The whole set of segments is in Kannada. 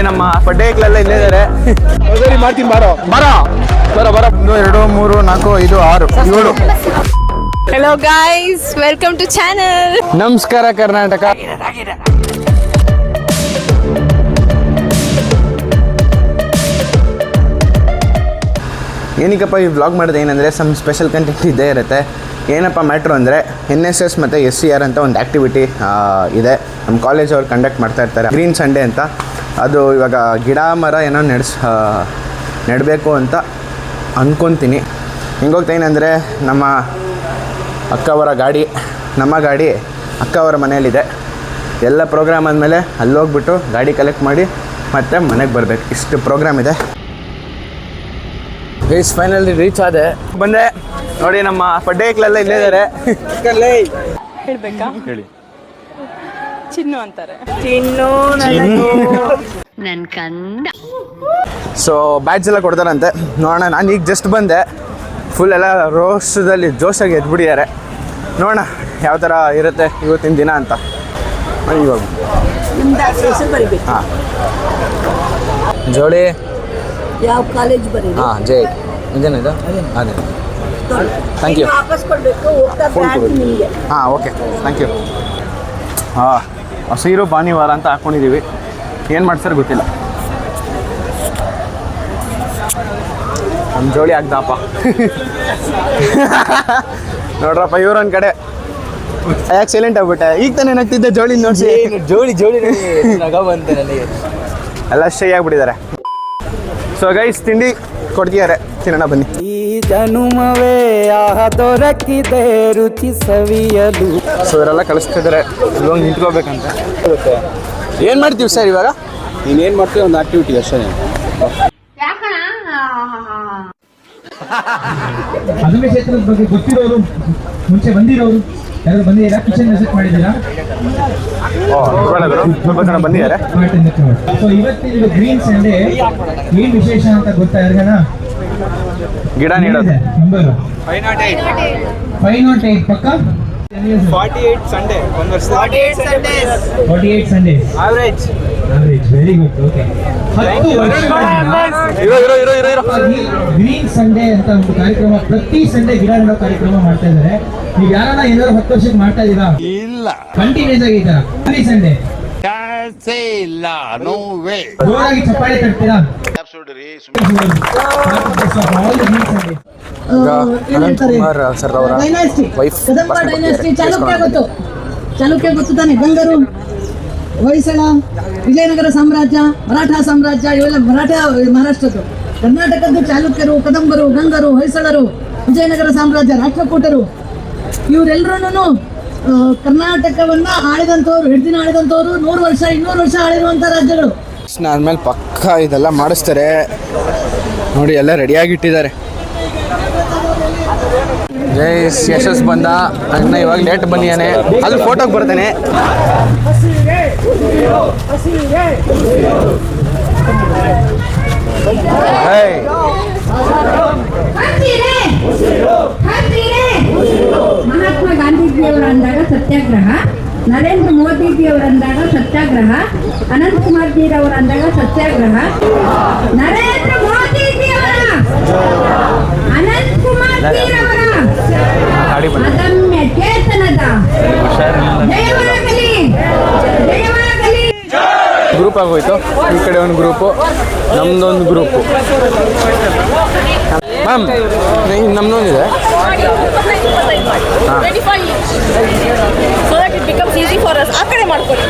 ನಮ್ಮ ಪಡ್ಡೆಗಳೆಲ್ಲ ಇಲ್ಲೇ ಇದ್ದಾರೆ. ಮಾಡ್ತೀನಿ ಬಾರೋ ಬರೋ ಬರೋ ಬರೋ 1 2 3 4 5 6 7. Hello guys, welcome to channel. ನಮಸ್ಕಾರ ಕರ್ನಾಟಕ. ಏನಕ್ಕಪ್ಪ ಈ ವ್ಲಾಗ್ ಮಾಡೋದು ಏನಂದರೆ ಸಮ್ ಸ್ಪೆಷಲ್ ಕಂಟೆಂಟ್ ಇದ್ದೇ ಇರುತ್ತೆ. ಏನಪ್ಪ ಮ್ಯಾಟ್ರು ಅಂದರೆ NSS ಮತ್ತು SCR ಅಂತ ಒಂದು ಆ್ಯಕ್ಟಿವಿಟಿ ಇದೆ. ನಮ್ಮ ಕಾಲೇಜವ್ರು ಕಂಡಕ್ಟ್ ಮಾಡ್ತಾ ಇರ್ತಾರೆ, ಗ್ರೀನ್ ಸಂಡೇ ಅಂತ. ಅದು ಇವಾಗ ಗಿಡ ಮರ ಏನೋ ನೆಡಬೇಕು ಅಂತ ಅಂದ್ಕೊತೀನಿ. ಹಿಂಗೋಗ್ತೇನೆಂದರೆ ನಮ್ಮ ಅಕ್ಕವರ ಗಾಡಿ, ನಮ್ಮ ಗಾಡಿ ಅಕ್ಕವರ ಮನೆಯಲ್ಲಿದೆ. ಎಲ್ಲ ಪ್ರೋಗ್ರಾಮ್ ಆದಮೇಲೆ ಅಲ್ಲೋಗ್ಬಿಟ್ಟು ಗಾಡಿ ಕಲೆಕ್ಟ್ ಮಾಡಿ ಮತ್ತೆ ಮನೆಗೆ ಬರಬೇಕು. ಇಷ್ಟು ಪ್ರೋಗ್ರಾಮ್ ಇದೆ. ಗೈಸ್ ಫೈನಲಿ ರೀಚ್ ಆದೆ, ಬಂದೆ ನೋಡಿ. ನಮ್ಮ ಪಡ್ಡೆಗಳೆಲ್ಲ ಇಲ್ಲೇ ಇದ್ದಾರೆ. ಹೇಳ್ಬೇಕಾ? ಹೇಳಿ. ಚಿನ್ನು ಅಂತಾರೆ. ನನ್ ಕಂದ. ಸೊ ಬ್ಯಾಡ್ಜ್ ಎಲ್ಲ ಕೊಡ್ತಾರಂತೆ, ನೋಡೋಣ. ನಾನು ಈಗ ಜಸ್ಟ್ ಬಂದೆ, ಫುಲ್ ಎಲ್ಲ ರೋಷದಲ್ಲಿ ಜೋಶಾಗಿ ಎದ್ಬಿಟ್ಟಿದ್ದಾರೆ. ನೋಡೋಣ ಯಾವ ಥರ ಇರುತ್ತೆ ಇವತ್ತಿನ ದಿನ ಅಂತ. ಇವಾಗ ಹಾಂ ಜೋಳಿ ಯಾವ ಕಾಲೇಜ್ ಬರೀ ಹಾಂ ಜೈ ಇದೇನಿದು ಅದೇ ಥ್ಯಾಂಕ್ ಯು. ವಾಪಸ್ ಕೊಡಬೇಕು, ಹೋಗ್ತಾ ಬ್ಯಾಂಕ್ ನಿಮಗೆ. ಹಾಂ ಓಕೆ ಥ್ಯಾಂಕ್ ಯು. ಹಾಂ ಹಸಿರು ಭಾನುವಾರ ಅಂತ ಹಾಕ್ಕೊಂಡಿದ್ದೀವಿ. ಏನು ಮಾಡ್ತಾರೆ ಗೊತ್ತಿಲ್ಲ. ನಮ್ಮ ಜೋಳಿ ಆಗ್ದಪ್ಪ. ನೋಡ್ರಪ್ಪ ಇವ್ರೊಂದು ಕಡೆ ಯಾಕೆ ಸೈಲೆಂಟ್ ಆಗ್ಬಿಟ್ಟೆ? ಈಗ ತಾನೇ ನಗ್ತಿದ್ದೆ ಜೋಳಿ ನೋಡಿಸಿ. ಜೋಳಿ ನಗ ಬಂತೆ ನನಗೆ. ಎಲ್ಲ ಶೈ ಆಗ್ಬಿಟ್ಟಿದ್ದಾರೆ. ಸೊ ಗೈಸ್ ತಿಂಡಿ ಕೊಡ್ತಿದ್ದಾರೆ, ತಿನ್ನೋಣ ಬನ್ನಿ. ಈ ಜನುಮವೇ ಆಹ ದೊರಕಿದೆ ರುಚಿ ಸವಿಯಲು. ಸೊ ಇವರೆಲ್ಲ ಕಳಿಸ್ತಿದ್ದಾರೆ, ಇಲ್ಲೋಗಿ ನಿಂತ್ಕೋಬೇಕಂತ. ಏನು ಮಾಡ್ತೀವಿ ಸರ್ ಇವಾಗ? ನೀನೇನು ಮಾಡ್ತೀವಿ ಒಂದು ಆಕ್ಟಿವಿಟಿ ಅಷ್ಟೇ. ಅದನ್ನೇ ಕ್ಷೇತ್ರದ ಬಗ್ಗೆ ಗೊತ್ತಿರೋರು, ಮುಂಚೆ ಬಂದಿರೋರು ಯಾರು ಬಂದಿದ್ದೀರಾ? ಕಿಚನ್ ವಿಸಿಟ್ ಮಾಡಿದ್ದೀರಾ? ಸ್ವಲ್ಪ ಜನ ಬಂದಿದ್ದಾರೆ. ಸೊ ಇವತ್ತಿನ ಗ್ರೀನ್ ಸಂಡೇ ಏನ್ ವಿಶೇಷ ಅಂತ ಗೊತ್ತಾ ಯಾರಿಗಾನ? ಗಿಡ ನೀಡೋದು. ನಂಬರ್ 508 ಪಕ್ಕ 48 ಸಂಡೇ ಒಂದು ವರ್ಷ. 48 Sundays average very good. Okay, 10 ವರ್ಷ ಗ್ರೀನ್ ಸಂಡೇ ಅಂತ ಒಂದು ಕಾರ್ಯಕ್ರಮ, ಪ್ರತಿ ಸಂಡೇ ಗಿಡ ನೆಡೋ ಕಾರ್ಯಕ್ರಮ ಮಾಡ್ತಾ ಇದ್ದಾರೆ. ನೀವು ಯಾರನ್ನ ಏನಾದ್ರು 10 ವರ್ಷಕ್ಕೆ ಮಾಡ್ತಾ ಇದ್ದೀರಾ? ಇಲ್ಲ, ಕಂಟಿನ್ಯೂಸ್ ಆಗಿ ಇದ್ದೀರಾ? ಗ್ರೀನ್ ಸಂಡೇ ಜೋರಾಗಿ ಚಪ್ಪಾಳೆ ತಟ್ತೀರಾ? ಸರ್ ಅವರ ವೈಫ್ ಚಾಲುಕ್ಯ ಗೊತ್ತು ತಾನೆ? ಗಂಗರು, ಹೊಯ್ಸಳ, ವಿಜಯನಗರ ಸಾಮ್ರಾಜ್ಯ, ಮರಾಠ ಸಾಮ್ರಾಜ್ಯ, ಇವೆಲ್ಲ ಮಹಾರಾಷ್ಟ್ರದ್ದು. ಕರ್ನಾಟಕದ್ದು ಚಾಲುಕ್ಯರು, ಕದಂಬರು, ಗಂಗರು, ಹೊಯ್ಸಳರು, ವಿಜಯನಗರ ಸಾಮ್ರಾಜ್ಯ, ರಾಷ್ಟ್ರಕೂಟರು, ಇವರೆಲ್ಲರೂ ಕರ್ನಾಟಕವನ್ನ ಆಳಿದಂಥವ್ರು, ಹಿಡ್ದಿನ ಆಳಿದಂಥವ್ರು. 100 ವರ್ಷ 200 ವರ್ಷ ಆಳಿರುವಂಥ ರಾಜ್ಯಗಳು. ಆದ್ಮೇಲೆ ಪಕ್ಕ ಇದೆಲ್ಲ ಮಾಡಿಸ್ತಾರೆ ನೋಡಿ. ಎಲ್ಲ ರೆಡಿಯಾಗಿಟ್ಟಿದ್ದಾರೆ. ಜೈ ಯಶಸ್ ಬಂದ ಅಣ್ಣ, ಇವಾಗ ಲೇಟ್ ಬಂದಿಯಾನೆ. ಅಲ್ಲಿ ಫೋಟೋಗೆ ಬರ್ತೇನೆ. ಮಹಾತ್ಮ ಗಾಂಧೀಜಿಯವರು ಅಂದಾಗ ಸತ್ಯಾಗ್ರಹ, ನರೇಂದ್ರ ಮೋದಿಜಿಯವರು ಅಂದಾಗ ಸತ್ಯಾಗ್ರಹ, ಅನಂತ್ ಕುಮಾರ್ ಜಿರವರು ಅಂದಾಗ ಸತ್ಯಾಗ್ರಹ, ನರೇಂದ್ರ ಮೋದಿಜಿಯವರ, ಅನಂತ್ ಕುಮಾರ್ ಜಿರವರ ಅದಮ್ಯ ಚೇತನದ ಜಯವಾಗಲಿ, ಜಯವಾಗಲಿ. ಗ್ರೂಪ್ ಆಗೋಯ್ತು. ಈ ಕಡೆ ಒಂದು ಗ್ರೂಪು, ನಮ್ದೊಂದು ಗ್ರೂಪು. ಮ್ಯಾಮ್ ನಮ್ದೊಂದಿದೆ. ಆ ಕಡೆ ಮಾಡ್ಕೊಳ್ಳಿ.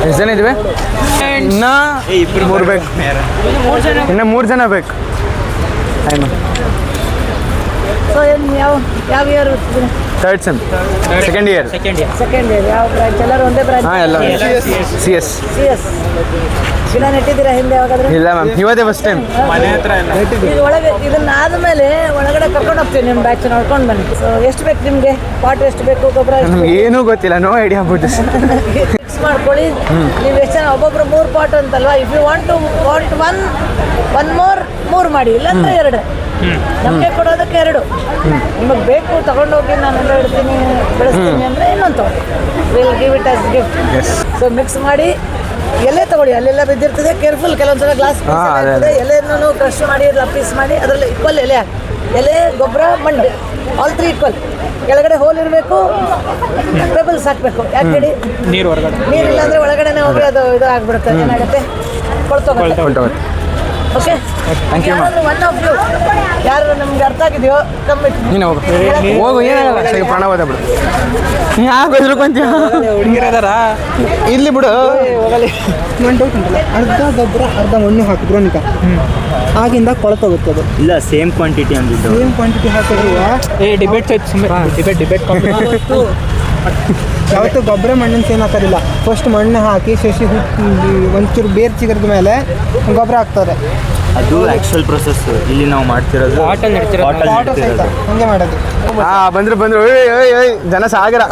ಎಷ್ಟು ಜನ ಇದ್ದೀವಿ? ಇನ್ನು 3 ಬೇಕು. ಇನ್ನು 3 ಜನ ಬೇಕು. ಯಾವ year? Third sem, second year. ಯಾವ ಬ್ರಾಂಚ್? ಎಲ್ಲರೂ ಒಂದೇ ಬ್ರಾಂಚ್? ಹಾಂ ಎಲ್ಲ CS. ಗಿಡ ನೆಟ್ಟಿದ್ದೀರಾ ಹಿಂದೆ ಯಾವಾಗಾದ್ರೆ? ಇಲ್ಲ ಮ್ಯಾಮ್, ಇವತ್ತೇ ಫಸ್ಟ್ ಟೈಮ್. ಮನೆ ಹತ್ರ ಈಗ ಒಳಗೆ ಇದನ್ನ ಆದ್ಮೇಲೆ ಒಳಗಡೆ ಕರ್ಕೊಂಡು ಹೋಗ್ತೀವಿ ನಿಮ್ಮ ಬ್ಯಾಚ್ ನೋಡ್ಕೊಂಡು ಬನ್ನಿ. ಸೊ ಎಷ್ಟು ಬೇಕು ನಿಮಗೆ? ಪಾಟ್ ಎಷ್ಟು ಬೇಕು? ಗೊಬ್ಬರ ನಮ್ಗೆ ಏನೂ ಗೊತ್ತಿಲ್ಲ, ನೋ ಐಡಿಯಾ ಅಬೌಟ್ ದಿಸ್. ಮಾಡ್ಕೊಳ್ಳಿ. ನೀವು ಎಷ್ಟು ಜನ ಒಬ್ಬೊಬ್ರು 3 ಪಾಟ್ ಅಂತಲ್ವಾ, ಇಫ್ ಯು ವಾಂಟ್ ಒನ್ ಮೂರ್ ಮಾಡಿ, ಇಲ್ಲಾಂದ್ರೆ 2. ನಮಗೆ ಕೊಡೋದಕ್ಕೆ 2. ನಿಮಗೆ ಬೇಕು ತಗೊಂಡೋಗಿ ನಾನೆಲ್ಲ ಇಡ್ತೀನಿ ಬೆಳೆಸ್ತೀನಿ ಅಂದರೆ ಇನ್ನೊಂದು ತಗೊಳ್ಳಿ. Will give it as gift. So mix ಮಾಡಿ ಎಲೆ ತಗೊಳ್ಳಿ, ಅಲ್ಲೆಲ್ಲ ಬಿದ್ದಿರ್ತದೆ, ಕೇರ್ಫುಲ್. ಕೆಲವೊಂದ್ಸಲ ಗ್ಲಾಸ್ ಇರ್ತದೆ, ಎಲೆನೂ ಕ್ರಶ್ ಮಾಡಿ ಪೀಸ್ ಮಾಡಿ ಅದರಲ್ಲಿ ಈಕ್ವಲ್ ಎಲೆ ಹಾಕಿ, ಎಲೆ ಗೊಬ್ಬರ ಮಣ್ಣು ಆಲ್ 3 ಈಕ್ವಲ್. ಕೆಳಗಡೆ ಹೋಲ್ ಇರಬೇಕು, ಪೆಬಲ್ಸ್ ಹಾಕಬೇಕು. ಯಾಕೆ ಹೇಳಿ? ನೀರು ಇಲ್ಲ ಅಂದರೆ ಒಳಗಡೆನೆ ಹೋಗಿ ಅದು ಇದು ಆಗ್ಬಿಡುತ್ತೆ. ಏನಾಗುತ್ತೆ? ಕೊಳ್ತೋಗುತ್ತೆ. ಓಕೆ, ಒನ್ ಆಫ್ ಯು ಯಾರು ನಮ್ಗೆ ಅರ್ಥ ಆಗಿದೆಯೋ ಕಮ್ಮಿಟ್ಟು ನೀನು ಹೋಗು, ಏನಾಗಲ್ಲ, ಸರಿ ಪ್ರಾಣವಾದ ಬಿಡು. ಯಾಕೆ ಹೆದರ್ಕೊಂತೀಯ? ಹುಡುಗಿರದಾರ ಇಲ್ಲಿ ಬಿಡು. ಅರ್ಧ ಗೊಬ್ಬರ ಅರ್ಧ ಮಣ್ಣು ಹಾಕಿದ್ರು ನಿಕ ಆಗಿಂದ ಕೊಳತೋಗುತ್ತೆ ಅದು. ಇಲ್ಲ, ಸೇಮ್ ಕ್ವಾಂಟಿಟಿ ಅಂದಿದ್ದು. ಸೇಮ್ ಕ್ವಾಂಟಿಟಿ ಹಾಕಿದ್ರು ಡಿಬೇಟ್ ಯಾವತ್ತೂ ಗೊಬ್ಬರ ಮಣ್ಣಿನ ಸೇಮ್ ಹಾಕೋದಿಲ್ಲ. ಫಸ್ಟ್ ಮಣ್ಣು ಹಾಕಿ ಸಸಿ ಹುಟ್ಟಿ ಒಂಚೂರು ಬೇರು ಚಿಗರದ ಮೇಲೆ ಗೊಬ್ಬರ ಹಾಕ್ತಾರೆ. ಅದು ಆ್ಯಕ್ಚುಯಲ್ ಪ್ರೊಸೆಸ್. ಇಲ್ಲಿ ನಾವು ಮಾಡ್ತಿರೋದು ಹಂಗೆ ಮಾಡೋದು. ಬಂದ್ರು ಓಯ್ ಜನ ಸಾಗರ.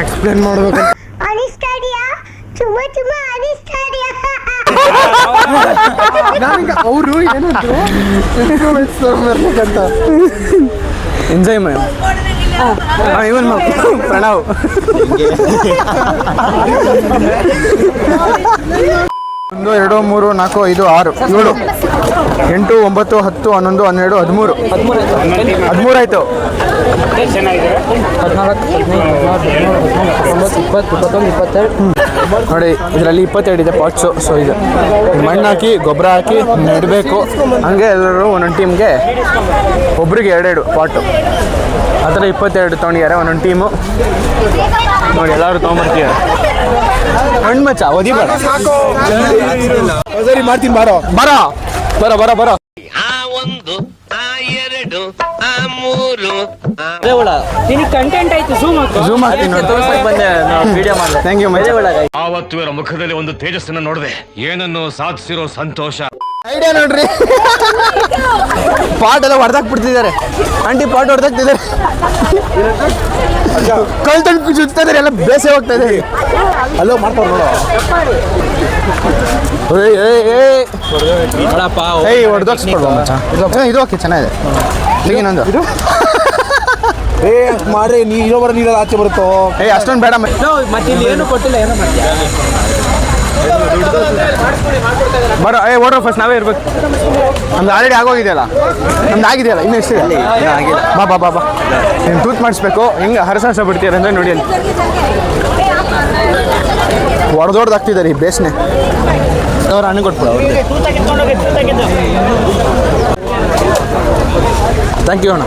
ಎಕ್ಸ್ಪ್ಲೇನ್ ಮಾಡ್ಬೇಕು. ನನಗೆ ಅವರು ಏನಾದ್ರು ಬರ್ಬೇಕಂತ ಎಂಜಾಯ್ ಮಾಡಿ. ಇವನ್ ಪ್ರಣವ್ 1 2 3 4 5 6 7 8 9 10 11 12 13 13 ಆಯ್ತು. ನೋಡಿ, ಇದರಲ್ಲಿ 22 ಇದೆ ಪಾಟ್ಸು. ಸೊ ಇದು ಮಣ್ಣು ಹಾಕಿ ಗೊಬ್ಬರ ಹಾಕಿ ನೆಡಬೇಕು. ಹಂಗೆ ಎಲ್ಲರೂ ಒಂದೊಂದು ಟೀಮ್ಗೆ ಒಬ್ರಿಗೆ 2 ಪಾಟು ಆ ಥರ 22 ತೊಗೊಂಡಿದ್ದಾರೆ ಒಂದೊಂದು ಟೀಮು. ನೋಡಿ, ಎಲ್ಲರೂ ತೊಗೊಂಬರ್ತಿದ್ದಾರೆ. ಹಣ್ಣು ಮಚ್ಚ ಒದಿಬೇಡ. ಸರಿ ಮಾಡ್ತೀನಿ, ಬಾರೋ ಬರೋ ಬರೋ ಬರೋ ಬರೋ. ಕಂಟೆಂಟ್ ಆಯ್ತು. ಝೂಮ್ ಹಾಕಿ ಬಂದೆ, ವಿಡಿಯೋ ಮಾಡಿದೆ. ಥ್ಯಾಂಕ್ ಯು ಮಚ್ಚ. ಆವತ್ತು ಇವರ ಮುಖದಲ್ಲಿ ಒಂದು ತೇಜಸ್ಸನ್ನು ನೋಡಿದೆ. ಏನನ್ನು ಸಾಧಿಸಿರೋ ಸಂತೋಷ. ಐಡಿಯಾ ನೋಡ್ರಿ, ಪಾಟ್ ಎಲ್ಲ ಹೊಡೆದಾಕ್ಬಿಡ್ತಿದ್ದಾರೆ. ಆಂಟಿ ಪಾಟ್ ಹೊಡೆದಾಕ್ತಿದ್ದಾರೆ, ಕಲ್ ತಂದು ಜುತ್ತಾ ಇದಾರೆ, ಎಲ್ಲ ಬೇಸೆ ಹೋಗ್ತಾ ಇದೆ. ಅಲ್ಲೋ ಮಾಡ್ಕೊಂಡು ನೋಡು. ಹೊಡೆದೋಗ್ಸ್ಕೊಳ್ಬೋ ಮಚ್ಚ. ಇದು ಓಕೆ, ಚೆನ್ನಾಗಿದೆ. ಇನ್ನೊಂದು ಇದು ಮಾಡ್ರಿ, ನೀ ಇನ್ನೊಬ್ಬರ ನೀರಲ್ಲಿ ಆಚೆ ಬರುತ್ತೋ. ಅಷ್ಟೊಂದು ಬೇಡ ಮತ್ತೆ ಇಲ್ಲಿ ಏನು ಕೊಟ್ಟಿಲ್ಲ, ಏನೋ ಮಾಡ್ತೀಯ. ಬರೋ. ಓಡೋ ಫಸ್ಟ್ ನಾವೇ ಇರ್ಬೇಕು. ನಮ್ದು ಆಲ್ರೆಡಿ ಆಗೋಗಿದೆಯಲ್ಲ, ನಮ್ದು ಆಗಿದೆಯಲ್ಲ, ಇನ್ನೂ ಎಷ್ಟಿದೆ? ಬಾ ಬಾ ಬಾ ಬಾ. ನೀನು ತೂತ್ ಮಾಡಿಸ್ಬೇಕು. ಹೆಂಗೆ ಹರಸ ಬಿಡ್ತೀರ ಅಂದರೆ ನೋಡಿ, ಅಲ್ಲಿ ಹೊಡೆದೊಡ್ದಾಗ್ತಿದ್ದಾರೆ ಈ ಬೇಸ್ನೆ. ಅವ್ರು ಹಣ್ಣು ಕೊಟ್ಬಿಡು. ಥ್ಯಾಂಕ್ ಯು ಅಣ್ಣ.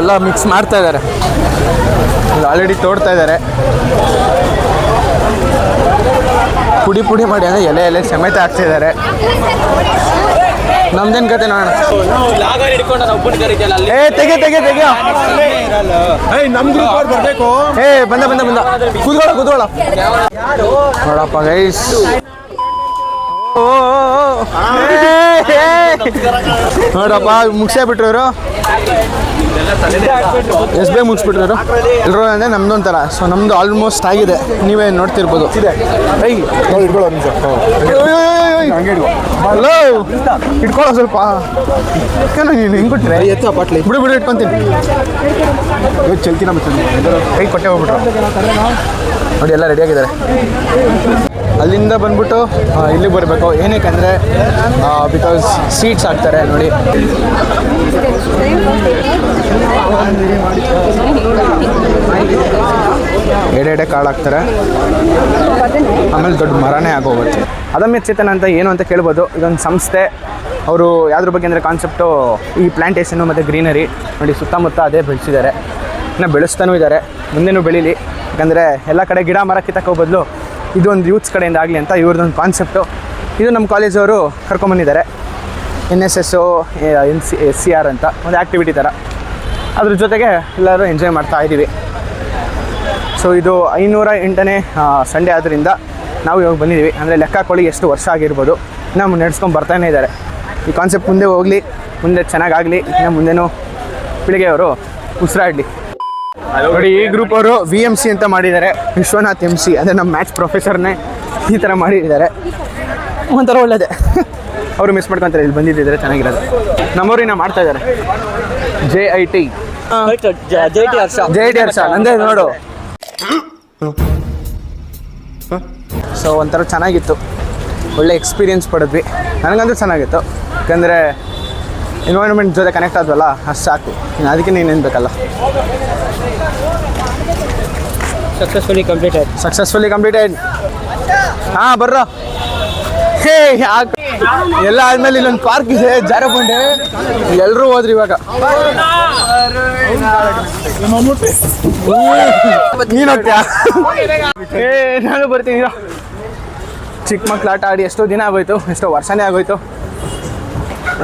ಎಲ್ಲ ಮಿಕ್ಸ್ ಮಾಡ್ತಾ ಇದ್ದಾರೆ, ಆಲ್ರೆಡಿ ತೋಡ್ತಾ ಇದ್ದಾರೆ. ಪುಡಿ ಪುಡಿ ಮಾಡಿ ಅಂದರೆ ಎಲೆ ಸಮೇತ ಹಾಕ್ತಿದ್ದಾರೆ. ನಮ್ದೇನು ಕತೆ ನೋಡೋಣ. ತೆಗೆ ನಮ್ ಗ್ರೂಪ್ ಅವ್ರು ಬರಬೇಕು. ಬಂದ ಕೂತ್ಕೊಳ್ಳ ನೋಡಪ್ಪ ಗೈಸ್. ನೋಡಪ್ಪ ಮುಗಿಸೇ ಬಿಟ್ರು ಇವರು. ಎಸ್ ಬಿ ಮುಗಿಸ್ಬಿಟ್ರು ಎಲ್ಲರೂ. ಅಂದರೆ ನಮ್ದು ಒಂಥರ. ಸೊ ನಮ್ಮದು ಆಲ್ಮೋಸ್ಟ್ ಆಗಿದೆ, ನೀವೇ ನೋಡ್ತಿರ್ಬೋದು. ಹಲೋ, ಇಟ್ಕೊಳ್ಳೋ ಸ್ವಲ್ಪ. ನೀನು ಹೆಂಗೆ ಕೊಟ್ಟರೆ ಎತ್ತು ಪಾಟ್ಲಿ ಬಿಡು ಇಟ್ಕೊತೀನಿ. ಚಲ್ತಿನ ಕೈ ಕೊಟ್ಟೆ ಹೋಗ್ಬಿಟ್ರು. ನೋಡಿ, ಎಲ್ಲ ರೆಡಿಯಾಗಿದ್ದಾರೆ. ಅಲ್ಲಿಂದ ಬಂದ್ಬಿಟ್ಟು ಇಲ್ಲಿಗೆ ಬರಬೇಕು. ಏನಕ್ಕೆ ಬಿಕಾಸ್ ಸೀಟ್ಸ್ ಹಾಕ್ತಾರೆ ನೋಡಿ. ಎಡೆ ಕಾಳು ಹಾಕ್ತಾರೆ, ಆಮೇಲೆ ದೊಡ್ಡ ಮರನೇ ಆಗೋಗುತ್ತೆ. ಅದಮ್ಯ ಚೇತನ ಅಂತ ಏನು ಅಂತ ಕೇಳ್ಬೋದು. ಇದೊಂದು ಸಂಸ್ಥೆ. ಅವರು ಯಾವುದ್ರ ಬಗ್ಗೆ ಅಂದರೆ ಕಾನ್ಸೆಪ್ಟು ಈ ಪ್ಲ್ಯಾಂಟೇಷನ್ನು ಮತ್ತು ಗ್ರೀನರಿ. ನೋಡಿ, ಸುತ್ತಮುತ್ತ ಅದೇ ಬೆಳೆಸಿದ್ದಾರೆ, ಇನ್ನು ಬೆಳೆಸ್ತಾನೂ ಇದ್ದಾರೆ. ಮುಂದೆನೂ ಬೆಳೀಲಿ. ಯಾಕಂದರೆ ಎಲ್ಲ ಕಡೆ ಗಿಡ ಮರ ಕಿತ್ತಕ್ಕೋ ಬದಲು ಇದೊಂದು ಯೂತ್ಸ್ ಕಡೆಯಿಂದ ಆಗಲಿ ಅಂತ ಇವ್ರದ್ದೊಂದು ಕಾನ್ಸೆಪ್ಟು. ಇದು ನಮ್ಮ ಕಾಲೇಜವರು ಕರ್ಕೊಂಬಂದಿದ್ದಾರೆ. NSS SCR ಅಂತ ಒಂದು ಆ್ಯಕ್ಟಿವಿಟಿ ಥರ. ಅದ್ರ ಜೊತೆಗೆ ಎಲ್ಲರೂ ಎಂಜಾಯ್ ಮಾಡ್ತಾ ಇದ್ದೀವಿ. ಸೊ ಇದು 508ನೇ ಸಂಡೇ ಆದ್ದರಿಂದ ನಾವು ಇವಾಗ ಬಂದಿದ್ದೀವಿ. ಅಂದರೆ ಲೆಕ್ಕ ಹಾಕೊಳ್ಳಿ ಎಷ್ಟು ವರ್ಷ ಆಗಿರ್ಬೋದು. ಇನ್ನು ನಡೆಸ್ಕೊಂಡು ಬರ್ತಾನೇ ಇದ್ದಾರೆ. ಈ ಕಾನ್ಸೆಪ್ಟ್ ಮುಂದೆ ಹೋಗಲಿ, ಮುಂದೆ ಚೆನ್ನಾಗಾಗಲಿ, ಇನ್ನು ಮುಂದೆನೂ ಪೀಳಿಗೆಯವರು ಉಸಿರಾಡಲಿ. ನೋಡಿ ಈ ಗ್ರೂಪ್ ಅವರು VMC ಅಂತ ಮಾಡಿದ್ದಾರೆ, ವಿಶ್ವನಾಥ್ MC, ಅದೇ ನಮ್ಮ ಮ್ಯಾಥ್ಸ್ ಪ್ರೊಫೆಸರ್ನೇ ಈ ಥರ ಮಾಡಿದ್ದಾರೆ. ಒಂಥರ ಒಳ್ಳೇದೆ. ಅವರು ಮಿಸ್ ಮಾಡ್ಕೊತಾರೆ, ಇಲ್ಲಿ ಬಂದಿದ್ದಿದ್ರೆ ಚೆನ್ನಾಗಿರೋದು. ನಮ್ಮವ್ರಿನ ಮಾಡ್ತಾ ಇದ್ದಾರೆ JIT ಹರ್ಷ ನಂದೇ ನೋಡು. ಸೊ ಒಂಥರ ಚೆನ್ನಾಗಿತ್ತು, ಒಳ್ಳೆ ಎಕ್ಸ್ಪೀರಿಯನ್ಸ್ ಪಡೆದ್ವಿ. ನನಗಂತೂ ಚೆನ್ನಾಗಿತ್ತು, ಯಾಕಂದರೆ ಎನ್ವೈರನ್ಮೆಂಟ್ ಜೊತೆ ಕನೆಕ್ಟ್ ಆದ್ವಲ್ಲ, ಅಷ್ಟು ಸಾಕು. ಅದಕ್ಕೆ ನೀನೇನು ಬೇಕಲ್ಲ. Successfully completed. ಹಾಂ ಬರ್ರೋ. ಹೇ ಯಾಕೆ ಎಲ್ಲ ಆದ್ಮೇಲೆ ಇಲ್ಲೊಂದು ಪಾರ್ಕ್ ಇದೆ, ಜಾರಬಂಡೆ, ಎಲ್ಲರೂ ಹೋದ್ರಿ ಇವಾಗ. ನೀನು ಹೋಗ್ತೀಯಾ? ನಾನು ಬರ್ತೀನಿ. ಚಿಕ್ಕ ಮಕ್ಳು ಆಟ ಆಡಿ ಎಷ್ಟೋ ದಿನ ಆಗೋಯ್ತು, ಎಷ್ಟೋ ವರ್ಷನೇ ಆಗೋಯ್ತು.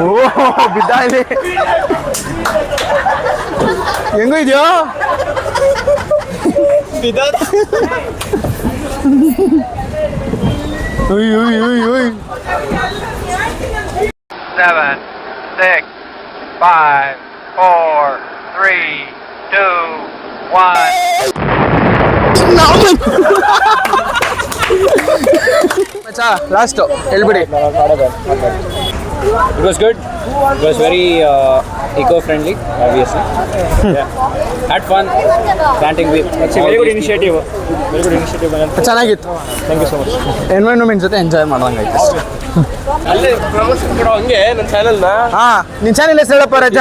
ಓಹ್ ಬಿದ್ದ ಇಲ್ಲಿ ಹೆಂಗೋ ಇದೆಯೋ ಉಯ್ 7, 6, 5, 4, 3, 2, 1. ಲಾಸ್ಟು ಹೇಳ್ಬಿಡಿ. It was good. It was very eco-friendly, obviously. Yeah. Had fun planting with. It's a very good initiative. ಚೆನ್ನಾಗಿತ್ತು. Thank you so much. Environment ಜೊತೆ ಎಂಜಾಯ್ ಮಾಡ್ದಂಗಾಯ್ತು. ಅಲ್ಲೇ ಪ್ರಮೋಷನ್ ಕೊಡೋ ಹಂಗೆ ನನ್ನ ಚಾನಲ್ನ. ಹಾಂ ನಿನ್ನ ಚಾನಲ್ ಹೆಸರು ಹೇಳಪ್ಪ ರಜ.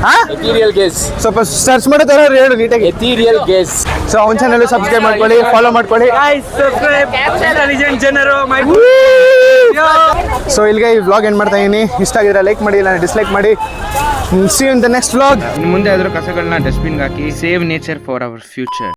ಹಾಂ Ethereal Gaze. ಸ್ವಲ್ಪ ಸರ್ಚ್ ಮಾಡಿದ್ರೆ ಹೇಳು ನೀಟಾಗಿ. Ethereal Gaze. ಸೊ ಅವ್ನ ಚಾನಲ್ ಸಬ್ಸ್ಕ್ರೈಬ್ ಮಾಡ್ಕೊಳ್ಳಿ, ಫಾಲೋ ಮಾಡ್ಕೊಳ್ಳಿ. ಜನರು ಸೊ ಇಲ್ಲಿಗೆ ಈ ವ್ಲಾಗ್ ಎಂಡ್ ಮಾಡ್ತಾ ಇದೀನಿ. ಇಷ್ಟ ಆಗಿದ್ರೆ ಲೈಕ್ ಮಾಡಿ, ಇಲ್ಲ ಡಿಸ್ಲೈಕ್ ಮಾಡಿ. See you in the next vlog. ಮುಂದೆ ಆದರೂ ಕಸಗಳನ್ನ ಡಸ್ಟ್ಬಿನ್ಗೆ ಹಾಕಿ. Save nature for our future.